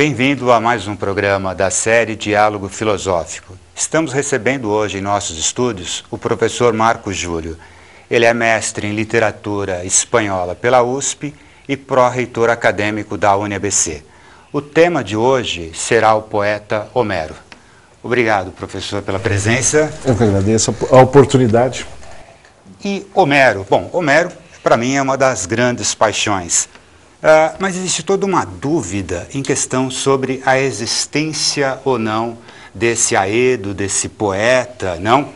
Bem-vindo a mais um programa da série Diálogo Filosófico. Estamos recebendo hoje em nossos estúdios o professor Marcos Júlio. Ele é mestre em literatura espanhola pela USP e pró-reitor acadêmico da UniABC. O tema de hoje será o poeta Homero. Obrigado, professor, pela presença. Eu que agradeço a oportunidade. E Homero, Homero para mim é uma das grandes paixões. Mas existe toda uma dúvida em questão sobre a existência ou não desse Aedo, desse poeta, não?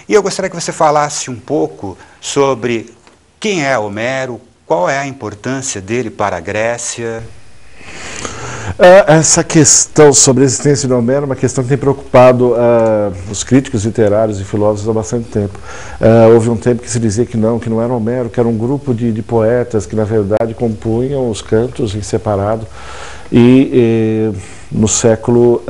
E eu gostaria que você falasse um pouco sobre quem é Homero, qual é a importância dele para a Grécia. Essa questão sobre a existência de Homero é uma questão que tem preocupado os críticos literários e filósofos há bastante tempo. Houve um tempo que se dizia que não era Homero, que era um grupo de poetas que, na verdade, compunham os cantos em separado. E no século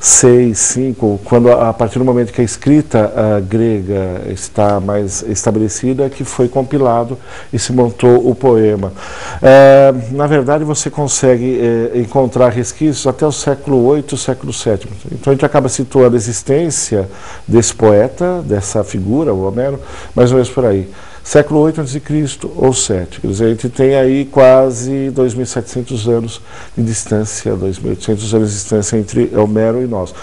VI, V, quando a partir do momento que a escrita grega está mais estabelecida, que foi compilado e se montou o poema. Na verdade, você consegue encontrar resquícios até o século VIII, século VII. Então a gente acaba situando a existência desse poeta, dessa figura, o Homero, mais ou menos por aí. Século VIII a.C. ou VII. Quer dizer, a gente tem aí quase 2.700 anos de distância, 2.800 anos de distância entre Homero e nós.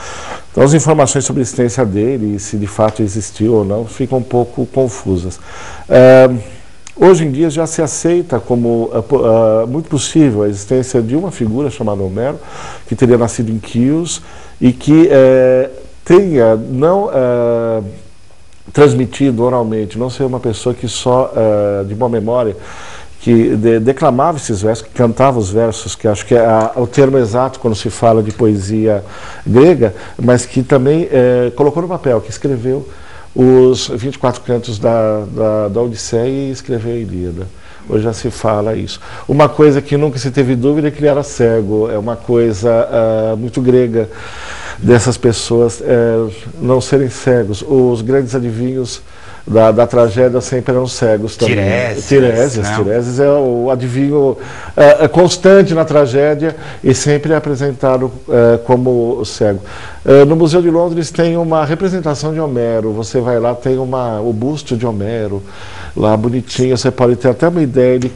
Então as informações sobre a existência dele, se de fato existiu ou não, ficam um pouco confusas. Hoje em dia já se aceita como muito possível a existência de uma figura chamada Homero, que teria nascido em Quios e que tenha transmitido oralmente, não ser uma pessoa que só de boa memória, que declamava esses versos, que cantava os versos, que acho que é o termo exato quando se fala de poesia grega, mas que também colocou no papel, que escreveu os 24 cantos da Odisseia e escreveu a Ilíada. Hoje já se fala isso. Uma coisa que nunca se teve dúvida é que ele era cego, é uma coisa muito grega dessas pessoas não serem cegos. Os grandes adivinhos da tragédia sempre eram cegos também. Tiresias é o adivinho constante na tragédia e sempre é apresentado como cego. No Museu de Londres tem uma representação de Homero, você vai lá, tem o busto de Homero, lá bonitinho, você pode ter até uma ideia de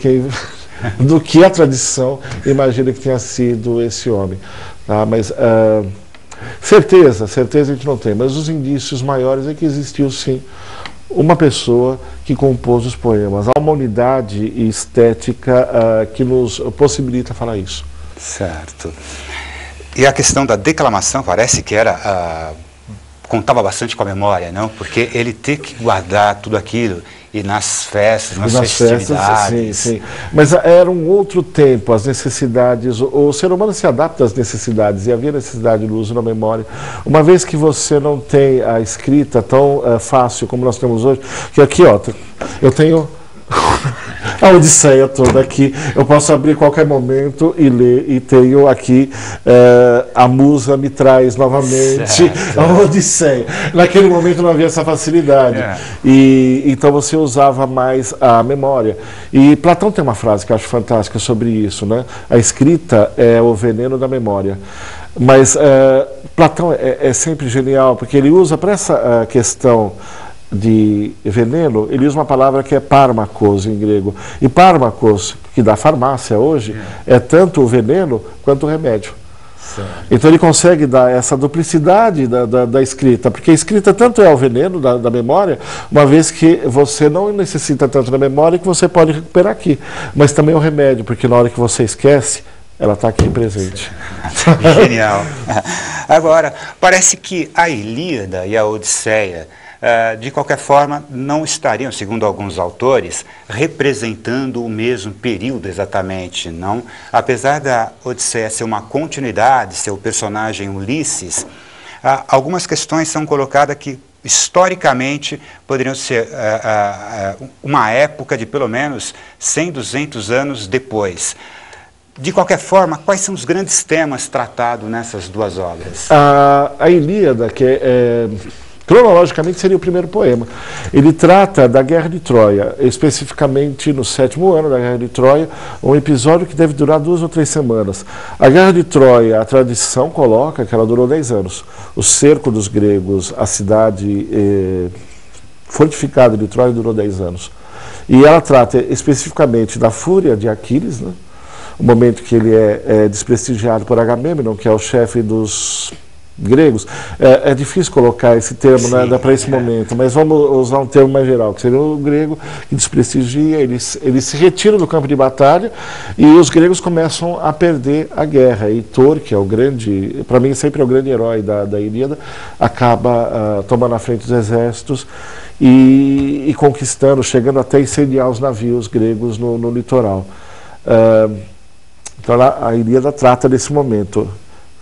do que a tradição imagina que tenha sido esse homem. Tá? Mas certeza a gente não tem, mas os indícios maiores é que existiu sim uma pessoa que compôs os poemas. Há uma unidade estética que nos possibilita falar isso. Certo. E a questão da declamação parece que contava bastante com a memória, não? Porque ele tem que guardar tudo aquilo e nas festas, nas festividades. Sim. Mas era um outro tempo, as necessidades, o ser humano se adapta às necessidades e havia necessidade do uso da memória. Uma vez que você não tem a escrita tão fácil como nós temos hoje, que aqui, ó, eu tenho a Odisseia toda aqui, eu posso abrir a qualquer momento e ler, e tenho aqui a musa me traz novamente a Odisseia. Naquele momento não havia essa facilidade, e então você usava mais a memória. E Platão tem uma frase que eu acho fantástica sobre isso, né? A escrita é o veneno da memória. Mas Platão é sempre genial, porque ele usa para essa questão de veneno, ele usa uma palavra que é pharmakos em grego. E pharmakos, que dá farmácia hoje, é tanto o veneno quanto o remédio. Certo. Então ele consegue dar essa duplicidade da escrita, porque a escrita tanto é o veneno da memória, uma vez que você não necessita tanto da memória que você pode recuperar aqui, mas também é o remédio, porque na hora que você esquece, ela está aqui presente. Genial. Agora, parece que a Ilíada e a Odisseia, de qualquer forma, não estariam, segundo alguns autores, representando o mesmo período exatamente, não? Apesar da Odisseia ser uma continuidade, ser o personagem Ulisses, algumas questões são colocadas que, historicamente, poderiam ser uma época de pelo menos 100, 200 anos depois. De qualquer forma, quais são os grandes temas tratados nessas duas obras? A Ilíada, que cronologicamente seria o primeiro poema. Ele trata da Guerra de Troia, especificamente no 7º ano da Guerra de Troia, um episódio que deve durar 2 ou 3 semanas. A Guerra de Troia, a tradição coloca que ela durou 10 anos. O cerco dos gregos, a cidade fortificada de Troia durou 10 anos. E ela trata especificamente da fúria de Aquiles, né? O momento que ele é desprestigiado por Agamemnon, que é o chefe dos gregos. É difícil colocar esse termo, né, para esse momento, mas vamos usar um termo mais geral, que seria o grego que desprestigia, ele se retira do campo de batalha e os gregos começam a perder a guerra. E Thor, que é o grande, para mim sempre é o grande herói da Ilíada, acaba tomando a frente dos exércitos e conquistando, chegando até a incendiar os navios gregos no litoral. Então a Ilíada trata desse momento,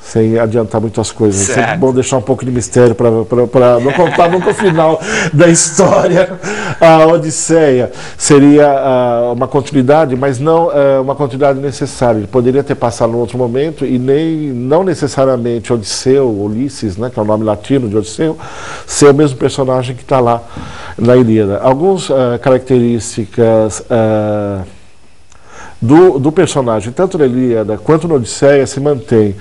sem adiantar muitas coisas. É sempre bom deixar um pouco de mistério para não contar nunca o final da história. A Odisseia seria uma continuidade, mas não uma continuidade necessária. Ele poderia ter passado num outro momento e não necessariamente Odisseu, Ulisses, né, que é o nome latino de Odisseu, ser o mesmo personagem que está lá na Ilíada. Algumas características do personagem, tanto na Ilíada quanto na Odisseia, se mantém.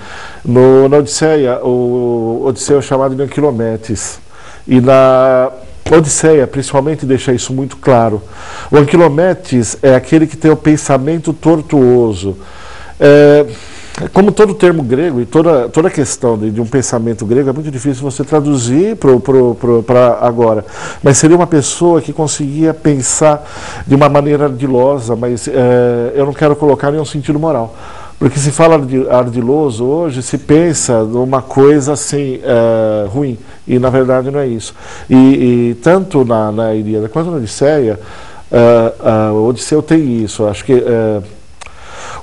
Na Odisseia, o Odisseu é chamado de Anquilometes. E na Odisseia, principalmente, deixa isso muito claro. O Anquilometes é aquele que tem o pensamento tortuoso. Como todo termo grego e toda questão de um pensamento grego, é muito difícil você traduzir para agora. Mas seria uma pessoa que conseguia pensar de uma maneira ardilosa, mas eu não quero colocar nenhum sentido moral. Porque se fala de ardiloso hoje, se pensa numa coisa assim, ruim, e na verdade não é isso. E tanto na Ilíada quanto na Odisseia, o Odisseu tem isso. Acho que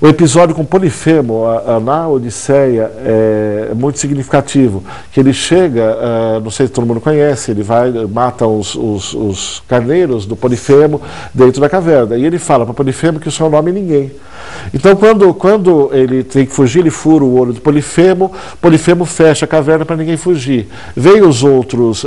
o episódio com Polifemo na Odisseia é muito significativo, que ele chega, não sei se todo mundo conhece, ele mata os carneiros do Polifemo dentro da caverna, e ele fala para Polifemo que o seu nome é ninguém. Então quando ele tem que fugir, ele fura o olho do Polifemo, Polifemo fecha a caverna para ninguém fugir. Vem os outros,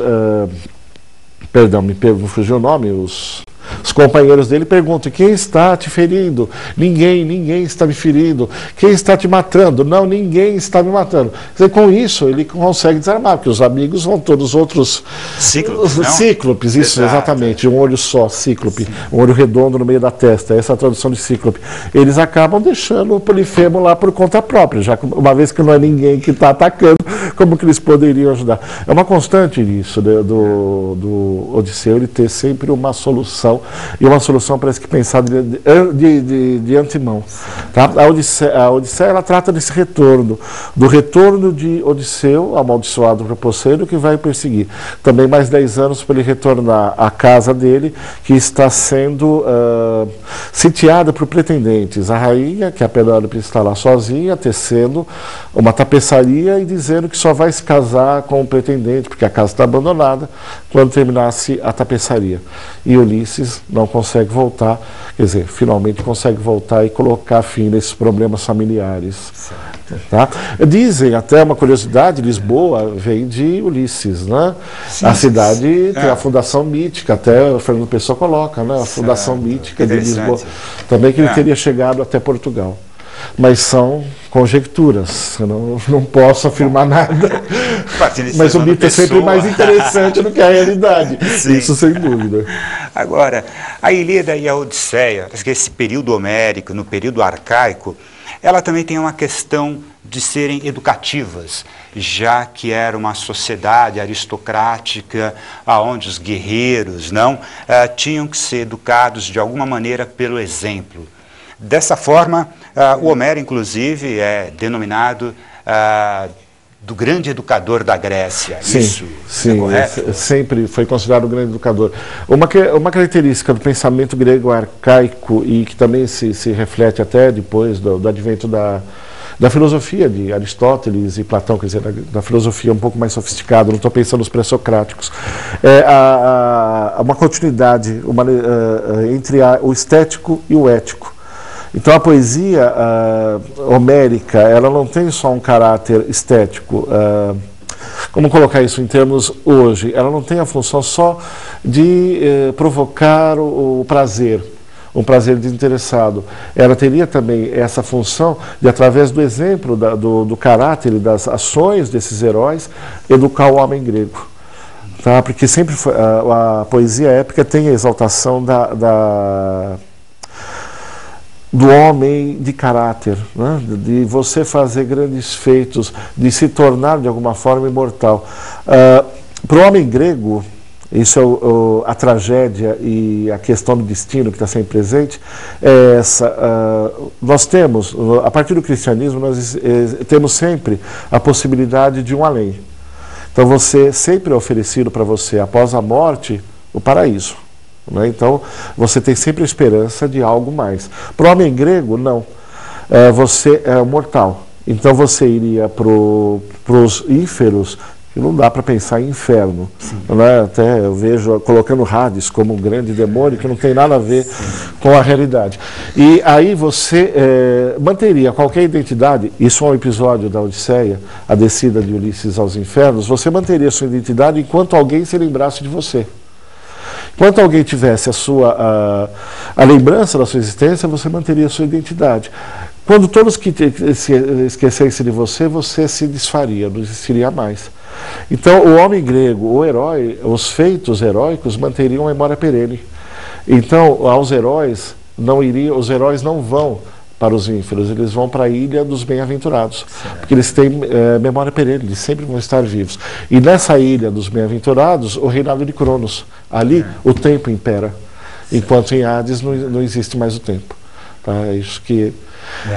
perdão, me fugiu o nome, os companheiros dele perguntam: quem está te ferindo? Ninguém está me ferindo. Quem está te matando? Não, ninguém está me matando. Quer dizer, com isso ele consegue desarmar, porque os amigos vão todos outros cíclopes, isso. Exato. Exatamente, um olho só, cíclope, um olho redondo no meio da testa, essa é a tradução de cíclope. Eles acabam deixando o Polifemo lá por conta própria, já que uma vez que não é ninguém que está atacando, como que eles poderiam ajudar? É uma constante isso do Odisseu, ele ter sempre uma solução, e uma solução parece que pensada de antemão. Tá? A Odisseia ela trata desse retorno, do retorno de Odisseu, amaldiçoado proposeiro, que vai perseguir. Também mais 10 anos para ele retornar à casa dele, que está sendo sitiada por pretendentes. A rainha, que é a Penélope, está lá sozinha, tecendo uma tapeçaria e dizendo que só vai se casar com o pretendente, porque a casa está abandonada, quando terminasse a tapeçaria. E Ulisses não consegue voltar, quer dizer, finalmente consegue voltar e colocar fim nesses problemas familiares. Tá? Dizem, até uma curiosidade, Lisboa vem de Ulisses, né? Sim, a cidade tem a fundação mítica, até o Fernando Pessoa coloca, né? A fundação mítica de Lisboa, também que ele teria chegado até Portugal. Mas são conjecturas, eu não posso afirmar nada. Mas o mito é sempre mais interessante do que a realidade. Sim. Isso sem dúvida. Agora, a Ilíada e a Odisseia, esse período homérico, no período arcaico, ela também tem uma questão de serem educativas, já que era uma sociedade aristocrática, onde os guerreiros tinham que ser educados de alguma maneira pelo exemplo. Dessa forma, o Homero, inclusive, é denominado do grande educador da Grécia. Sim, isso sim, é correto? Sempre foi considerado o grande educador. Uma característica do pensamento grego arcaico, e que também se reflete até depois do advento da filosofia de Aristóteles e Platão, quer dizer, da filosofia um pouco mais sofisticada, não estou pensando nos pré-socráticos, uma continuidade entre o estético e o ético. Então a poesia homérica, ela não tem só um caráter estético. como colocar isso em termos hoje, ela não tem a função só de provocar o prazer, um prazer desinteressado. Ela teria também essa função de, através do exemplo, do caráter e das ações desses heróis, educar o homem grego. Tá? Porque sempre a poesia épica tem a exaltação do homem de caráter, né? De você fazer grandes feitos, de se tornar de alguma forma imortal. Para o homem grego, isso é a tragédia e a questão do destino que está sempre presente, é essa. Nós temos, a partir do cristianismo, nós temos sempre a possibilidade de um além. Então você sempre é oferecido para você, após a morte, o paraíso. Né? Então, você tem sempre a esperança de algo mais. Para o homem grego, não. Você é mortal. Então, você iria para os ínferos, que não dá para pensar em inferno. Né? Até eu vejo colocando Hades como um grande demônio, que não tem nada a ver com a realidade. E aí você manteria qualquer identidade, isso é um episódio da Odisseia, a descida de Ulisses aos infernos, você manteria sua identidade enquanto alguém se lembrasse de você. Enquanto alguém tivesse a lembrança da sua existência, você manteria a sua identidade. Quando todos que se esquecessem de você, você se desfaria, não existiria mais. Então, o homem grego, o herói, os feitos heróicos manteriam a memória perene. Então, aos heróis, os heróis não vão para os ínferos, eles vão para a ilha dos bem-aventurados, porque eles têm memória perene, eles sempre vão estar vivos. E nessa ilha dos bem-aventurados, o reinado de Cronos, ali o tempo impera, enquanto em Hades não existe mais o tempo. Tá? Isso que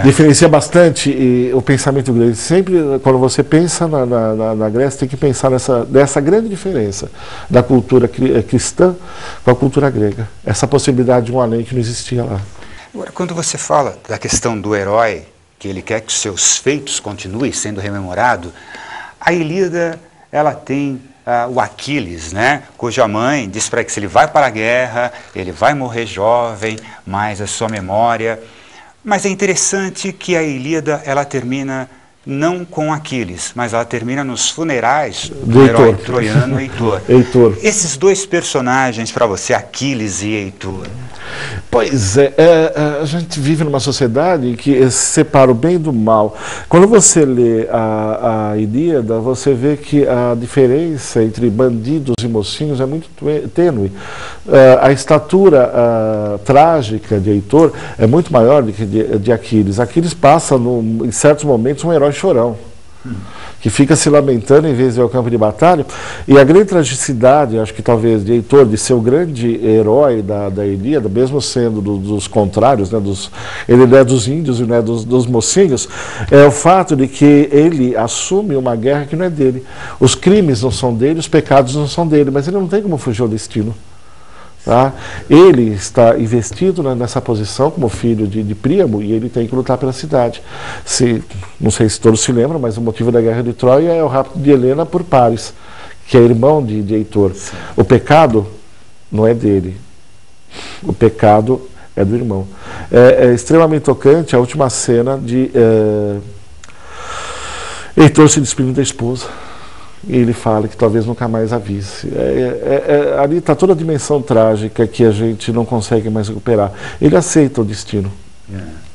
diferencia bastante o pensamento grego. Sempre, quando você pensa na Grécia, tem que pensar nessa grande diferença da cultura cristã com a cultura grega. Essa possibilidade de um além que não existia lá. Agora, quando você fala da questão do herói, que ele quer que os seus feitos continuem sendo rememorados, a Ilíada, ela tem o Aquiles, né, cuja mãe diz para ele que se ele vai para a guerra, ele vai morrer jovem, mas a sua memória... Mas é interessante que a Ilíada, ela termina não com Aquiles, mas ela termina nos funerais do herói troiano Heitor. Esses dois personagens para você, Aquiles e Heitor. Pois é, a gente vive numa sociedade que separa o bem do mal. Quando você lê a Ilíada, você vê que a diferença entre bandidos e mocinhos é muito tênue. A estatura trágica de Heitor é muito maior do que de Aquiles. Aquiles passa, em certos momentos, um herói chorão, que fica se lamentando em vez de ir ao campo de batalha. E a grande tragicidade, acho que talvez, de Heitor, de ser o grande herói da Ilíada, mesmo sendo dos contrários, né, ele não é dos índios e não é dos mocinhos, é o fato de que ele assume uma guerra que não é dele. Os crimes não são dele, os pecados não são dele, mas ele não tem como fugir ao destino. Tá? Ele está investido nessa posição como filho de Príamo e ele tem que lutar pela cidade. Não sei se todos se lembram, mas o motivo da guerra de Troia é o rapto de Helena por Paris, que é irmão de Heitor. Sim. O pecado não é dele, o pecado é do irmão. É extremamente tocante a última cena de Heitor se despedindo da esposa. E ele fala que talvez nunca mais avise. Ali está toda a dimensão trágica que a gente não consegue mais recuperar. Ele aceita o destino.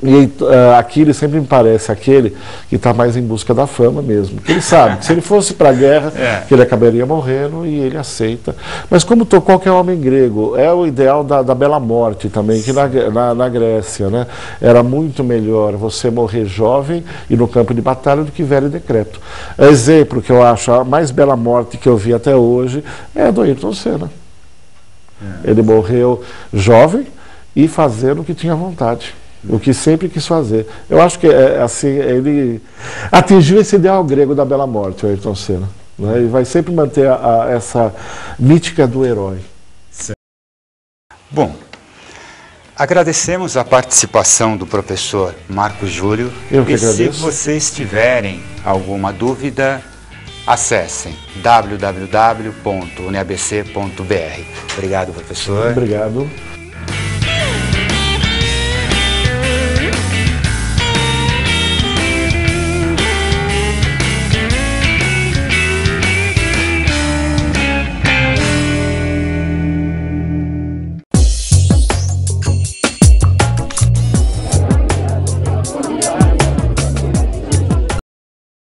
E Aquiles sempre me parece aquele que está mais em busca da fama mesmo. Ele sabe que se ele fosse para a guerra, que ele acabaria morrendo e ele aceita. Mas como qualquer homem grego, é o ideal da bela morte também, que na Grécia, né, era muito melhor você morrer jovem e no campo de batalha do que velho e decrépito. Exemplo que eu acho a mais bela morte que eu vi até hoje é a do Ayrton Senna. Ele morreu jovem e fazendo o que tinha vontade. O que sempre quis fazer. Eu acho que assim, ele atingiu esse ideal grego da bela morte, o Ayrton Senna. Né? E vai sempre manter essa mítica do herói. Bom, agradecemos a participação do professor Marco Júlio. Eu que agradeço. Se vocês tiverem alguma dúvida, acessem www.unabc.br. Obrigado, professor. Obrigado.